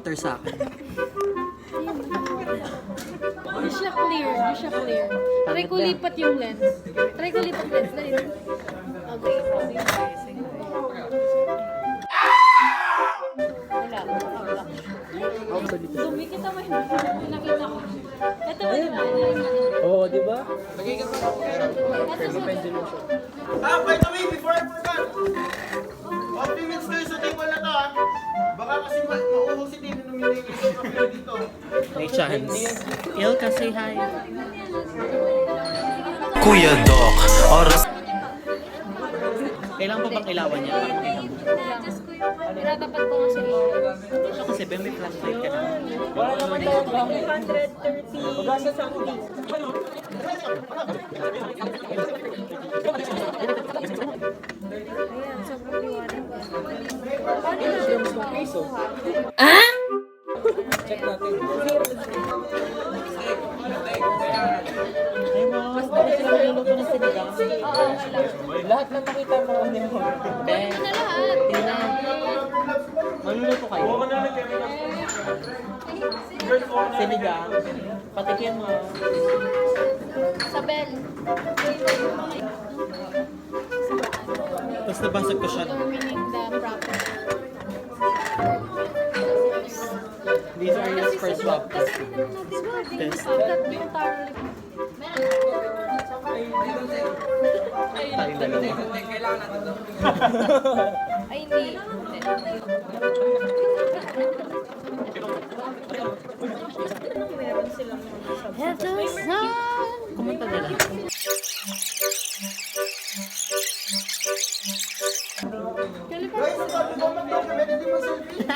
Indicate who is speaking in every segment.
Speaker 1: water sa akin.
Speaker 2: Di siya clear. Di siya clear. Try ko lipat yung lens. Try ko lipat lens. Dali. Okay. Wala. Wala. Dumi kita mo yung nakita ko. Ito ba diba?
Speaker 1: Oo, di ba?
Speaker 3: By the way, before I forgot, 3 minutes kayo sa table na to, ha? Baka kasi mauho si Dino nung hindi kayo kapila dito.
Speaker 1: May chance. Ilka, say hi.
Speaker 4: Kuya Doc, oras.
Speaker 1: Kailangan pa bang ilawan niya? Para makita mo.
Speaker 2: Just ko yung pinatapat ko nga sa iyo.
Speaker 1: So kasi ba may flashlight ka na?
Speaker 2: Ayan, sobrang liwanag.
Speaker 1: Check natin. Ay mo, basta sila niluluto ng sinigang. Lahat ng nakita mo ano mo. Ben,
Speaker 2: Ito na lahat.
Speaker 1: tingnan. Maluluto kayo. Sinigang. Patikin mo.
Speaker 2: Sabel.
Speaker 1: Tapos nabasag ko siya.
Speaker 2: Determining the proper.
Speaker 1: These are your first swab test. Test.
Speaker 2: Yung taro.
Speaker 1: Tayong dalawa.
Speaker 2: Ay, hindi. Hello, sun.
Speaker 1: Kumunta na lang.
Speaker 3: Guys, sabi ko mag-recommend, hindi mo selfie.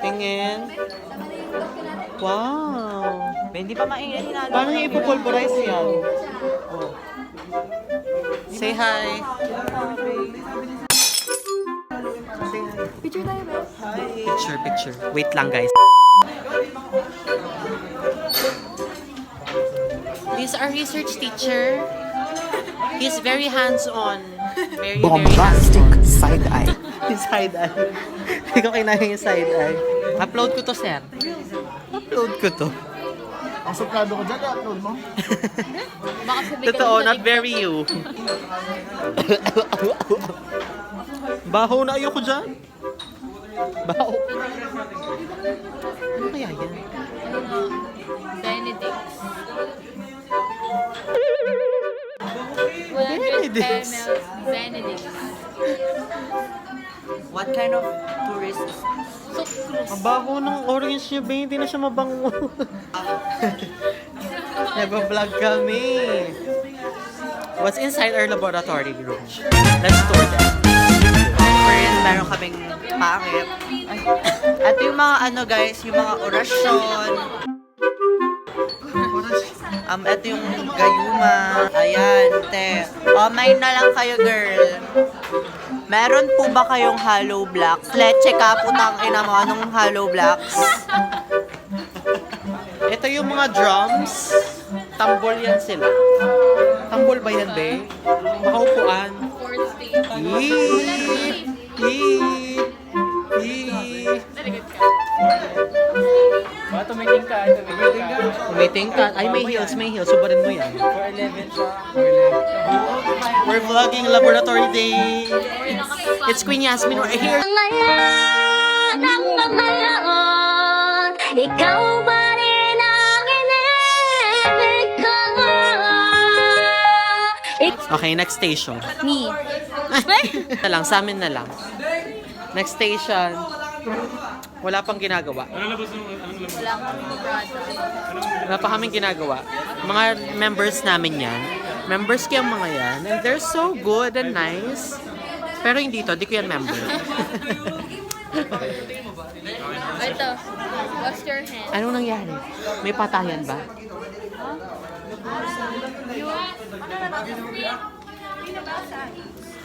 Speaker 1: Tingin. Wow.
Speaker 5: Hindi pa maingay na.
Speaker 1: Paano yung ipupulverize yan? Oh. Say hi.
Speaker 2: Picture tayo ba?
Speaker 1: Picture, picture. Wait lang, guys. This is our research teacher. He's very hands-on. Very,
Speaker 4: Bombastic side eye.
Speaker 1: Yung side eye. Hindi ko kailangan yung side eye. Upload ko to, sir. Upload ko to.
Speaker 3: Ang suplado ko dyan, i-upload mo.
Speaker 2: Baka sabihin
Speaker 1: Totoo, not very you. Baho na ayoko dyan. Baho. Ano kaya yan?
Speaker 2: Benedict's. 100
Speaker 1: Benedict's.
Speaker 2: caramels. Benedict's.
Speaker 5: What kind of tourist?
Speaker 2: Sucrose.
Speaker 1: Ang baho ng orange niya, ba? Hindi na siya mabango. Nagbablog kami. What's inside our laboratory room? Let's tour that.
Speaker 5: First, meron kaming pangit. At yung mga ano guys, yung mga orasyon. Ito yung gayuma. Ayan, te. May na lang kayo, girl. Meron po ba kayong hollow blocks? Leche ka, putang ina mo. Anong hollow blocks?
Speaker 1: Ito yung mga drums. Tambol yan sila. Tambol ba yan, be? Makaupuan.
Speaker 2: Fourth stage.
Speaker 1: Yee! Yee! Yee! Tumiting ka. Ay, may heels, may heels. Subarin mo yan. We're vlogging Laboratory Day. It's Queen Yasmin. We're here.
Speaker 6: Ikaw ba rin ang inibig ko?
Speaker 1: Okay, next station.
Speaker 2: Me.
Speaker 1: Na lang, sa amin na lang. Next station. Wala pang ginagawa.
Speaker 2: Wala kang brother.
Speaker 1: Wala pa kaming ginagawa. Mga members namin yan. Members ko yung mga yan. And they're so good and nice. Pero hindi to, di ko yan member.
Speaker 2: Ito. Wash your hands.
Speaker 1: Anong nangyari? May patayan ba?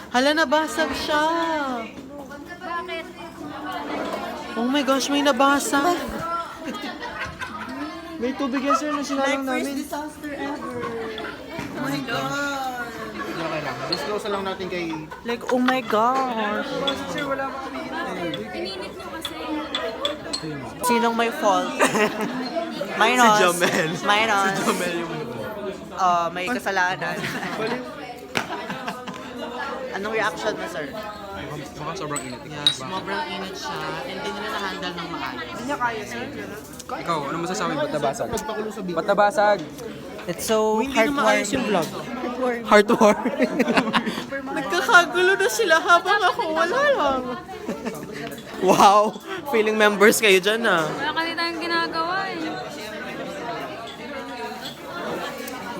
Speaker 1: Hala, nabasag siya.
Speaker 2: Bakit?
Speaker 1: Oh my gosh, may nabasag.
Speaker 3: May tubig yan, sir, na sinalang namin.
Speaker 5: disaster ever. Oh my God.
Speaker 3: Okay lang. Disclose lang natin kay...
Speaker 5: Like, oh my gosh.
Speaker 3: Sir, wala pa kami.
Speaker 2: Pininit nyo kasi.
Speaker 5: Sinong may fault? Minus.
Speaker 3: Si Jomel.
Speaker 5: Minus.
Speaker 3: Si Jomel yung...
Speaker 5: May kasalanan. Anong reaction mo, sir?
Speaker 3: Baka sobrang init.
Speaker 1: Yes, sobrang init siya. And hindi nila na-handle ng maayos.
Speaker 5: Hindi niya kaya, sir.
Speaker 7: Ikaw, ano masasabi? Ba't nabasag?
Speaker 3: Pagpakulo sa biko.
Speaker 7: Ba't nabasag?
Speaker 5: It's so
Speaker 1: Hindi na maayos yung
Speaker 5: heartwarming.
Speaker 1: vlog. Heartwarming. Nagkakagulo na sila habang ako wala lang. Wow! Feeling members kayo dyan ah.
Speaker 2: Wala kasi tayong ginagawa eh.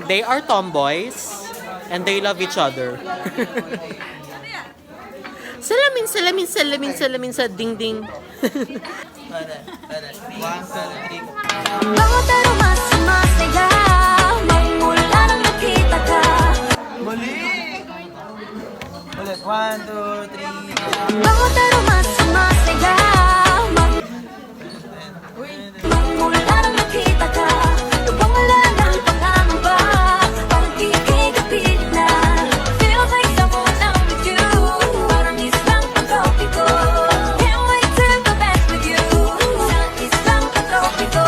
Speaker 1: They are tomboys and they love each other. Salamin, salamin, salamin, salamin sa ding-ding.
Speaker 6: Bango pero mas masaya Magmula nang nakita ka
Speaker 5: Ulit, 1, 2, 3.
Speaker 6: Bango pero mas masaya Magmula nang nakita ka Lubang wala ng pangangamba Pagkikigapit na Feels like someone I'm with you Parang isang pagkopiko Can't wait to go back with you Sa isang pagkopiko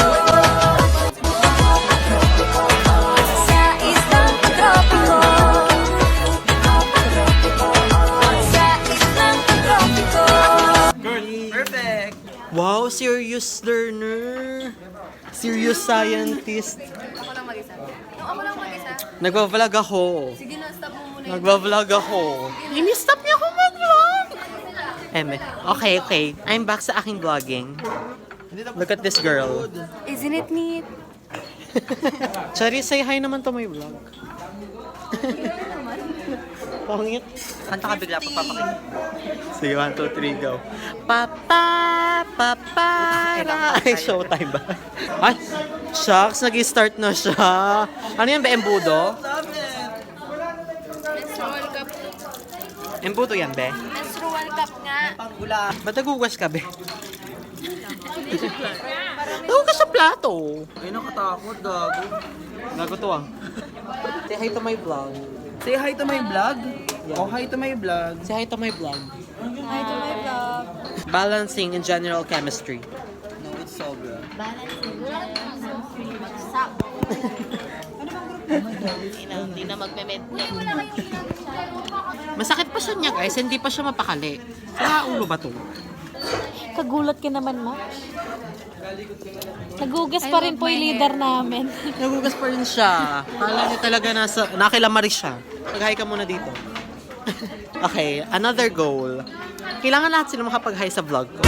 Speaker 6: Sa isang pagkopiko Sa isang pagkopiko
Speaker 5: Perfect.
Speaker 1: Wow, serious learner. Serious scientist.
Speaker 2: Ako lang mag-isa. Ako lang mag-isa.
Speaker 1: Nagva-vlog ako.
Speaker 2: Sige na, stop mo muna.
Speaker 1: Nagva-vlog ako. Ini-stop niya ako mag-vlog. Eme. Okay, okay. I'm back sa aking vlogging. Look at this girl.
Speaker 2: Isn't it neat?
Speaker 1: Chari, say hi naman to my vlog. Pangit.
Speaker 5: Kanta ka bigla pagpapakita.
Speaker 1: Sige, 1, 2, 3, go. Papa, papa. Ay, showtime ba? Ay, shucks, nag-start na siya. Ano yan ba, embudo?
Speaker 2: Menstrual cup.
Speaker 1: Embudo yan, be?
Speaker 2: Menstrual cup nga.
Speaker 5: Panggula.
Speaker 1: Ba't nagugas ka, be? Nagugas sa plato.
Speaker 5: Ay, nakatakot, gago.
Speaker 1: Gago to ah. Say hi to my vlog.
Speaker 5: Say hi to my vlog. Oh, hi to my vlog.
Speaker 1: Say hi to my vlog.
Speaker 2: Hi to my vlog.
Speaker 1: Balancing in general chemistry.
Speaker 5: No, it's sobra.
Speaker 1: Hindi na magme-medley. Masakit pa siya niya, guys. Hindi pa siya mapakali. Sa ulo ba to?
Speaker 2: Kagulat ka naman, Ma. Nagugas pa rin po yung leader namin.
Speaker 1: Nagugas pa rin siya. Kala niya talaga nakilamari siya. Mag-hi ka muna dito. Okay, another goal. Kailangan lahat sila makapag-hi sa vlog ko.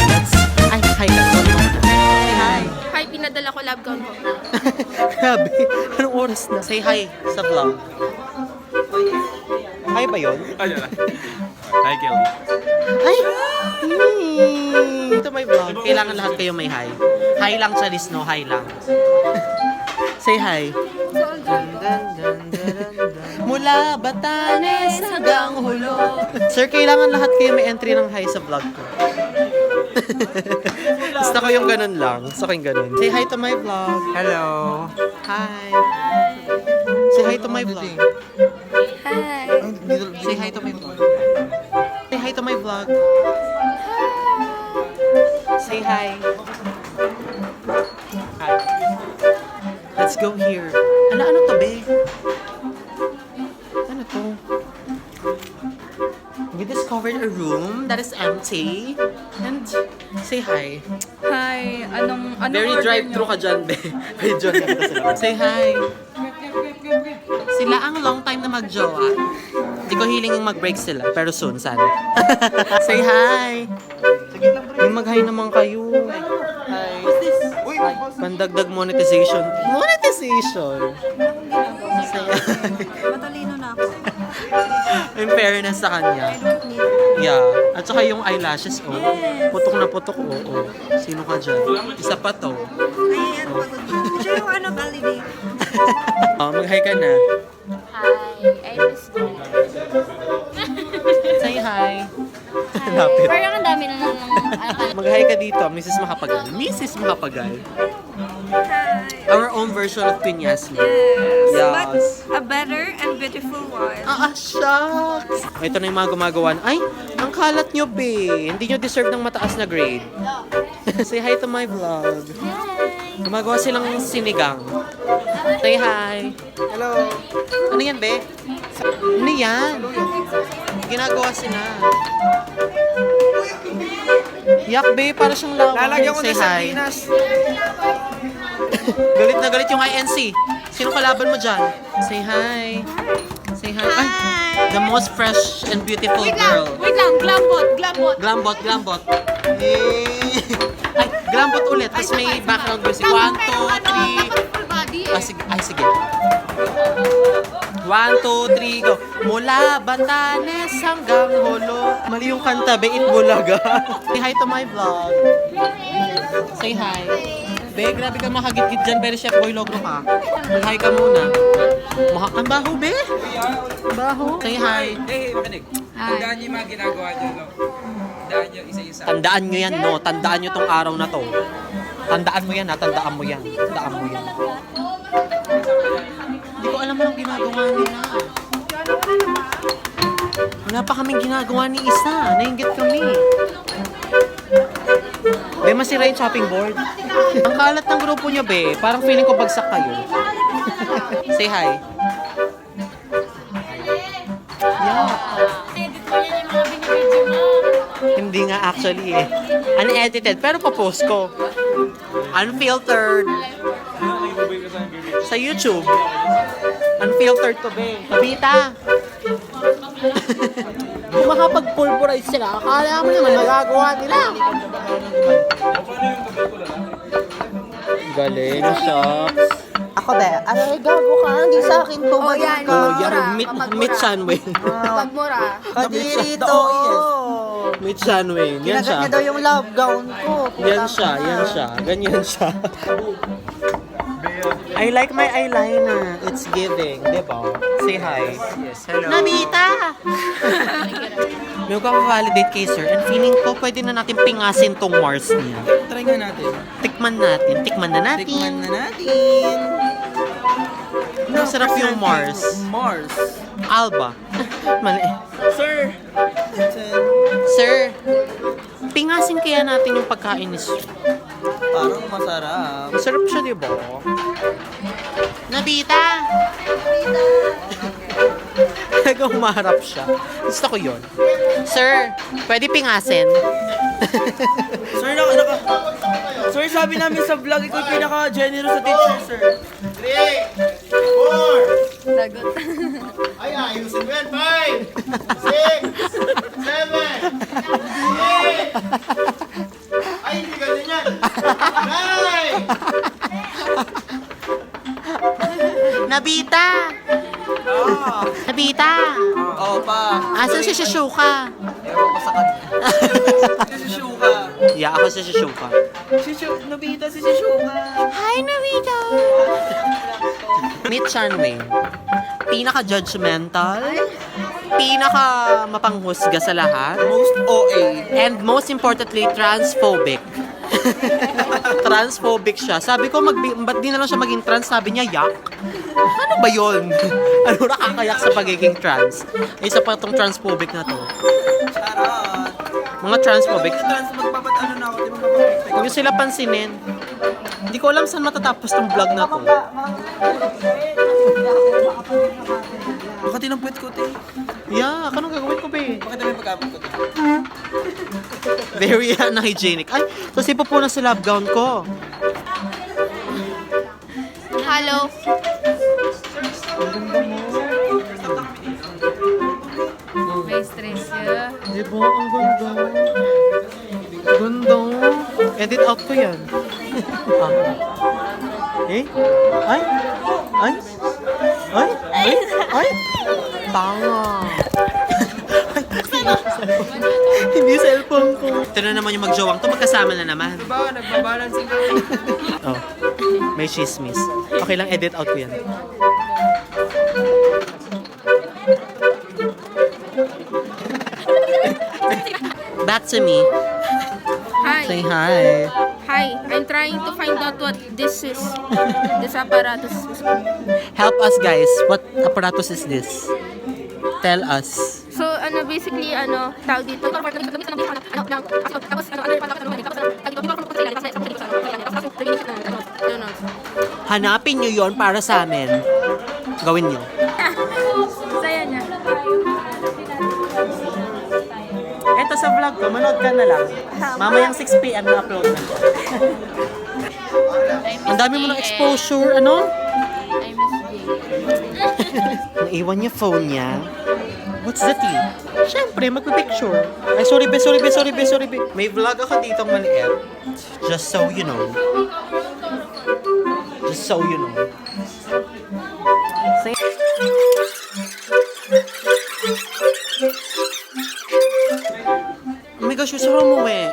Speaker 1: Ay, hi ka. Say hi.
Speaker 2: Hi, pinadala ko love count ko.
Speaker 1: Grabe. Anong oras na? Say hi sa vlog. Hi ba yun?
Speaker 7: Hi, Kelly.
Speaker 1: Hi! Ito may vlog. Kailangan lahat kayo may hi. Hi lang, Charis, no? Hi lang. Say hi. Mula Batanes hanggang Hulo. Sir, kailangan lahat kayo may entry ng hi sa vlog ko. Gusto ko yung ganun lang. Gusto ko yung ganun. Say hi to my vlog.
Speaker 7: Hello.
Speaker 1: Hi. Say hi to my vlog.
Speaker 2: Hi.
Speaker 1: Say hi to my vlog. Say hi to my vlog. Say hi. Hi. Let's go here. Ano to, be? Ano to? We discovered a room that is empty. And say hi.
Speaker 2: Hi. Anong
Speaker 1: Very drive-thru ka dyan, be. Very drive-thru ka sila. Say hi. Sila ang long time na mag-jowa. Hindi ko hiling yung mag-break sila, pero soon, sana. Say hi! May mag-hi naman kayo. Hi.
Speaker 3: Uy,
Speaker 1: Pandagdag monetization. Monetization! Say hi.
Speaker 2: Matalino na ako.
Speaker 1: In fairness sa kanya. Yeah. At saka yung eyelashes, oh. Putok na putok, oh. Sino ka dyan? Isa pa to.
Speaker 2: Siya yung ano, Balibi.
Speaker 1: Oh, mag-hi ka na.
Speaker 2: Hi. I miss you.
Speaker 1: Say hi. Lapit.
Speaker 2: Parang ang dami na lang.
Speaker 1: Mag-hi ka dito, Mrs. Makapagal. Mrs. Makapagal.
Speaker 2: Hi.
Speaker 1: Our own version of Queen Yasmin.
Speaker 8: Yes. But a better and beautiful one.
Speaker 1: Shucks! Ito na yung mga gumagawa. Ay, ang kalat nyo, be. Hindi nyo deserve ng mataas na grade. Say hi to my vlog. Gumagawa silang sinigang. Say hi.
Speaker 3: Hello.
Speaker 1: Ano yan, be? Ano yan? Ginagawa sila. Yak, be. Para siyang lawak.
Speaker 3: Lalagyan ko
Speaker 1: Say
Speaker 3: ng
Speaker 1: hi.
Speaker 3: sardinas.
Speaker 1: Galit na galit yung INC. Sino kalaban mo dyan? Say hi. Say hi. Ay, the most fresh and beautiful girl.
Speaker 2: Wait lang, glambot.
Speaker 1: Glambot. Eh. Ay, glambot ulit. Tapos may background music. 1, 2, 3.
Speaker 2: Full body eh.
Speaker 1: Sige. 1, 2, 3, go. Mula Batanes hanggang Holo. Mali yung kanta, be, Itbulaga. Say hi to my vlog. Say hi. Be, grabe ka makagit-git dyan, pero Chef Boy Logro ka. Mag-hi ka muna. Ang baho, be. Baho. Say hi.
Speaker 7: Hey, makinig. Tandaan niyo yung mga ginagawa niyo, no? Tandaan niyo isa-isa.
Speaker 1: Tandaan nyo yan, no? Tandaan nyo tong araw na to. Tandaan mo yan, ha? Tandaan mo yan. Tandaan mo yan. Hindi ko alam anong ginagawa nila. Wala pa kaming ginagawa ni isa. Nainggit kami. Be, masira yung chopping board. Ang kalat ng grupo nyo, be. Parang feeling ko bagsak kayo. Say hi. Yeah.
Speaker 2: Edit mo yan yung mga binibidyo mo.
Speaker 1: Hindi nga actually eh. Unedited, pero pa-post ko. Unfiltered. Sa YouTube. Unfiltered to be. Kabita. Kung makapag-pulverize sila, akala mo naman magagawa nila. Galing, shucks.
Speaker 5: Ako be, ay gago ka, hindi sa akin to.
Speaker 8: Oh, yan.
Speaker 5: Ka.
Speaker 1: Oh, yan. Meet Shanway.
Speaker 8: Pagmura.
Speaker 5: Kadiri to.
Speaker 1: Meet Shanway. Yan
Speaker 5: Kinagat
Speaker 1: siya.
Speaker 5: niya daw yung love gown ko.
Speaker 1: Yan siya. Ganyan siya. I like my eyeliner. It's giving, di ba? Say hi.
Speaker 7: Yes, hello.
Speaker 1: Nabita! May validate kay sir. And feeling ko, pwede na natin pingasin tong Mars niya.
Speaker 7: Try nga natin.
Speaker 1: Tikman na natin.
Speaker 7: Tikman na natin.
Speaker 1: Ang sarap yung Mars.
Speaker 7: Mars.
Speaker 1: Alba. Mali.
Speaker 7: Sir!
Speaker 1: Sir, pingasin kaya natin yung pagkain ni sir.
Speaker 5: Parang masarap.
Speaker 1: Masarap siya, di ba? Nabita! Talagang umaharap siya. Gusto ko yun. Sir, pwede pingasin?
Speaker 5: Sir, Sir, sabi namin sa vlog, ikaw yung pinaka-generous sa teacher, sir.
Speaker 3: 3, 4.
Speaker 8: Lagot.
Speaker 3: Ay, ayusin mo yan. 5, 6, 7, 8. Ay, hindi ganun yan. 9.
Speaker 1: Nabita! Nabita!
Speaker 5: Oo pa.
Speaker 1: Asan si Shishuka?
Speaker 5: Ewan ko sa kanya. Si Shuka.
Speaker 1: Yeah, ako si Shishuka.
Speaker 5: Nobita si Shuka.
Speaker 1: Hi, Nabita! Meet Shanway. Pinaka-judgmental, pinaka-mapanghusga sa lahat,
Speaker 5: Most OA.
Speaker 1: and most importantly, transphobic. Transphobic siya. Sabi ko, ba't di na lang siya maging trans? Sabi niya, yak. Ano ba yun? Ano nakakayak sa pagiging trans? Isa pa itong transphobic na to.
Speaker 5: Charot.
Speaker 1: Mga transphobic.
Speaker 5: Trans, magpapat-ano na ako, di ba magpapat?
Speaker 1: Huwag niyo sila pansinin. Hindi ko alam saan matatapos tong vlog na to.
Speaker 5: Baka tinampwet ko, te.
Speaker 1: Yeah, anong gagawin ko, be?
Speaker 5: Bakit namin pagkapit ko, te?
Speaker 1: Very unhygienic. Ay, tapos ipo na sa love gown ko.
Speaker 2: Hello. May stress ya.
Speaker 1: Di ba? Ang ganda. Ganda. Edit out ko yan. Eh? Ay? Ay? Ay? Ay? Ay? Tanga. Hindi cellphone ko. Ito na naman yung magjowang to. Magkasama na naman.
Speaker 7: Diba, nagbabalancing ka.
Speaker 1: Oh, may chismis. Okay lang, edit out ko yan. Back to me.
Speaker 8: Hi.
Speaker 1: Say hi.
Speaker 8: Hi, I'm trying to find out what this is. This apparatus is.
Speaker 1: Help us guys. What apparatus is this? Tell us.
Speaker 8: So, basically, tawag dito.
Speaker 1: Hanapin nyo yon para sa amin. Gawin nyo.
Speaker 8: Saya niya.
Speaker 1: Eto sa vlog ko, manood ka na lang. Mamayang 6 PM na upload na. Ang dami mo ng exposure, ano? Naiwan niya phone niya. What's the tea? Siyempre, magpipicture. Ay, sorry be. May vlog ako dito maliit. Just so you know. Say oh my gosh, gusto ko umuwi.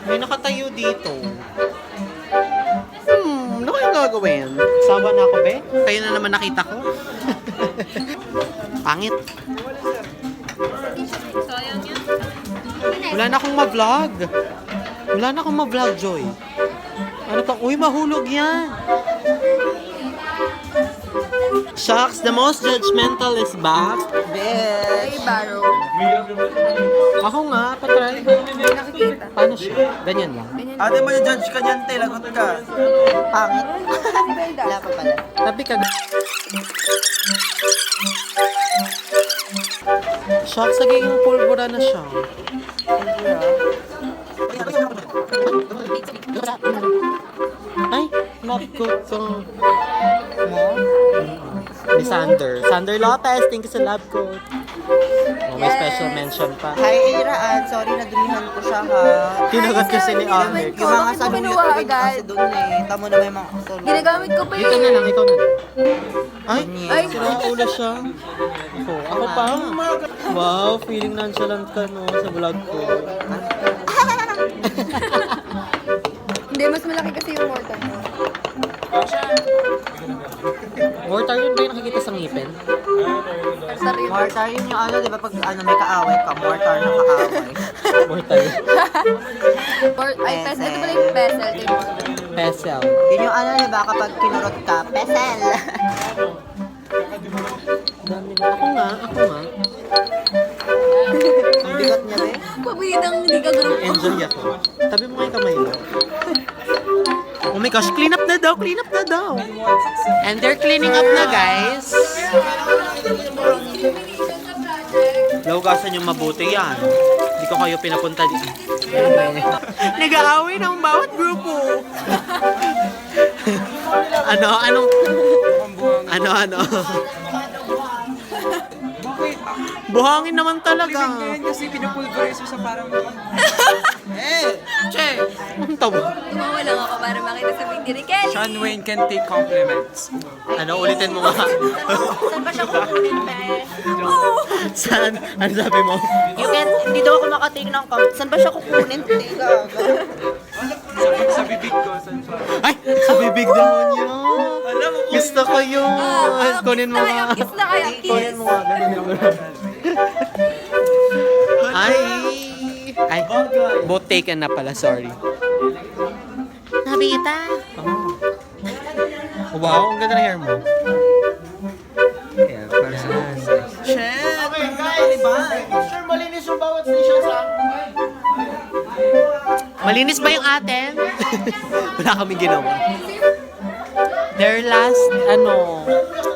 Speaker 1: May nakatayo dito. Ano kayong gagawin? Sawa na ako, be? Kayo na naman nakita ko. Pangit. Wala na akong ma-vlog. Joy. Ano to? Uy, mahulog yan. Shucks, the most judgmental is back.
Speaker 8: Hey, Baro.
Speaker 1: Ako nga, patry.
Speaker 8: Nakikita.
Speaker 1: Paano siya? Ganyan lang.
Speaker 3: Ate mo yung judge ka niyan, te. Lagot ka.
Speaker 5: Pangit. Wala pa pala.
Speaker 1: Tabi ka. Shucks, nagiging pulbura na siya. Ay, love coat ko. Ni Sander. Sander Lopez, thank you sa love coat. Oh, may special mention pa.
Speaker 5: Hi, Iraan. Sorry, nadumihan ko siya, ha.
Speaker 1: Tinagat kasi ni Ahmed.
Speaker 5: Yung mga saluyot ko din kasi doon eh. Tamo na may mga saluyot.
Speaker 8: Ginagamit ko pa
Speaker 1: Ikaw na lang, ikaw na lang. Ay,
Speaker 5: Ay,
Speaker 1: sira ulo siya. Ako pa. Wow, feeling nonchalant ka no sa vlog ko.
Speaker 8: Hindi, mas malaki kasi yung mortar.
Speaker 1: Mortar yun ba yung nakikita sa ngipin?
Speaker 5: Mortar yun yung di ba pag may kaaway ka, mortar na kaaway.
Speaker 1: Mortar.
Speaker 8: Ay, pesel. Ito pala yung pesel. Kay mortar.
Speaker 1: Pesel.
Speaker 5: Yun yung di ba kapag kinurot ka, pesel.
Speaker 1: Dami na. Ako nga.
Speaker 5: Ang bigat niya, be.
Speaker 8: Pabidang hindi ka ganun.
Speaker 1: Enjoy ako. Tabi mo nga yung kamay mo. Oh my gosh, clean up na daw. And they're cleaning up na, guys. Laugasan yung mabuti yan. Hindi ko kayo pinapunta dito. Nag-aaway ng bawat grupo. Ano? Buhangin naman talaga.
Speaker 7: Ganyan kasi pinupulverize mo sa parang...
Speaker 1: Che! Ang tawa.
Speaker 8: Tumawa lang ako para makita sa video ni Kelly.
Speaker 7: Sean Wayne can take compliments.
Speaker 1: Ulitin mo nga.
Speaker 5: Saan ba siya kukunin, be?
Speaker 1: Saan? Ano sabi mo?
Speaker 5: Hindi daw ako makatake ng comment. Saan ba siya kukunin? Teka.
Speaker 7: Sa bibig ko.
Speaker 1: Ay! Sa bibig daw niya. Gusto ko yun. Kunin mo nga.
Speaker 8: Kiss na kaya.
Speaker 1: Kunin mo nga. Ganun. Ay, both taken na pala, sorry.
Speaker 5: Nabita.
Speaker 1: Oh. Wow, ang ganda ng hair mo.
Speaker 7: Yeah, para sa...
Speaker 3: Okay, guys. Sure, malinis yung bawat station sa...
Speaker 1: Malinis ba yung atin? Wala kaming ginawa. Their last,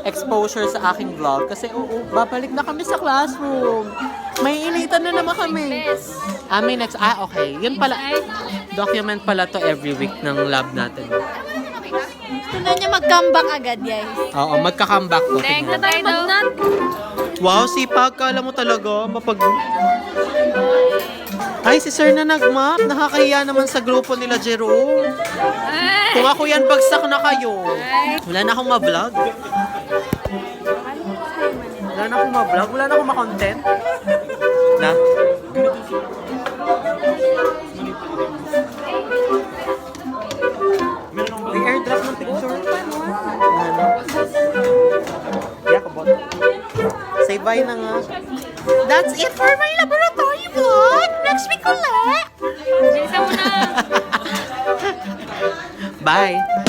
Speaker 1: exposure sa aking vlog. Kasi, babalik na kami sa classroom. May initan na naman kami. May next, okay. Yun pala, document pala to every week ng lab natin.
Speaker 2: Gusto niya mag-comeback agad, guys.
Speaker 1: Oo, magka-comeback to. tingnan.
Speaker 2: Tayo mag-nut.
Speaker 1: Wow, sipag. Kala mo talaga, Ay, si sir na nag-map. Nakakahiya naman sa grupo nila, Jerome. Kung ako yan, bagsak na kayo. Wala na akong ma-vlog. Wala na akong ma-content. Na? May airdrop ng picture. Yakabot. Say bye na nga. That's it for my laboratory vlog. Next week ulit.
Speaker 2: Bilisan
Speaker 8: muna.
Speaker 1: Bye!